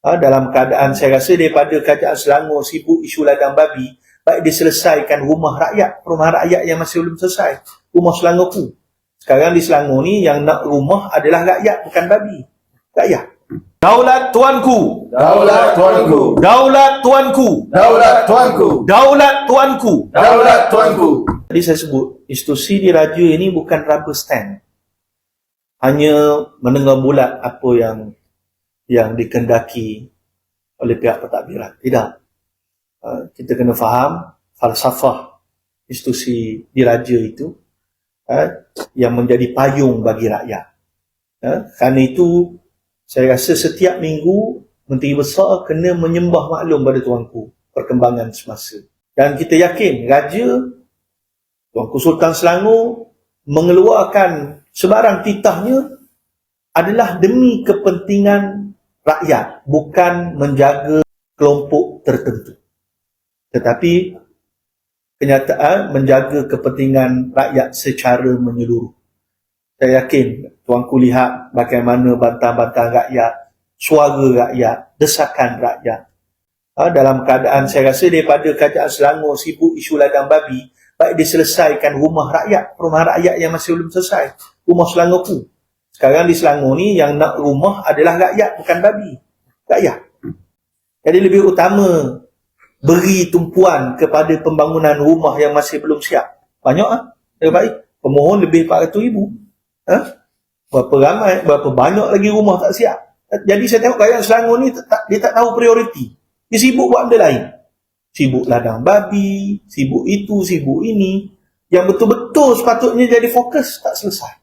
Dalam keadaan saya rasa daripada kerajaan Selangor sibuk isu ladang babi, baik diselesaikan rumah rakyat, perumahan rakyat yang masih belum selesai, rumah Selangorku. Sekarang di Selangor ni yang nak rumah adalah rakyat, bukan babi. Rakyat. Daulat tuanku. Daulat tuanku. Daulat tuanku. Daulat tuanku. Daulat tuanku. Daulat tuanku. Tadi saya sebut, institusi diraja ini bukan rubber stand. Hanya mendengar bulat apa yang dikendaki oleh pihak pentadbiran. Tidak. Kita kena faham falsafah institusi diraja itu yang menjadi payung bagi rakyat. Kerana itu saya rasa setiap minggu Menteri Besar kena menyembah maklum pada tuanku perkembangan semasa. Dan kita yakin Raja Tuanku Sultan Selangor mengeluarkan sebarang titahnya adalah demi kepentingan rakyat, bukan menjaga kelompok tertentu. Tetapi kenyataan menjaga kepentingan rakyat secara menyeluruh. Saya yakin tuanku lihat bagaimana bantahan-bantahan rakyat, suara rakyat, desakan rakyat. Dalam keadaan saya rasa daripada kerajaan Selangor sibuk isu ladang babi, baik diselesaikan rumah rakyat, perumahan rakyat yang masih belum selesai, rumah Selangorku. Sekarang di Selangor ni yang nak rumah adalah rakyat, bukan babi. Rakyat. Jadi lebih utama beri tumpuan kepada pembangunan rumah yang masih belum siap. Banyak lebih baik. Pemohon lebih 400,000. Berapa ramai, berapa banyak lagi rumah tak siap. Jadi saya tengok rakyat Selangor ni dia tak tahu prioriti. Dia sibuk buat benda lain. Sibuk ladang babi, sibuk itu, sibuk ini. Yang betul-betul sepatutnya jadi fokus tak selesai.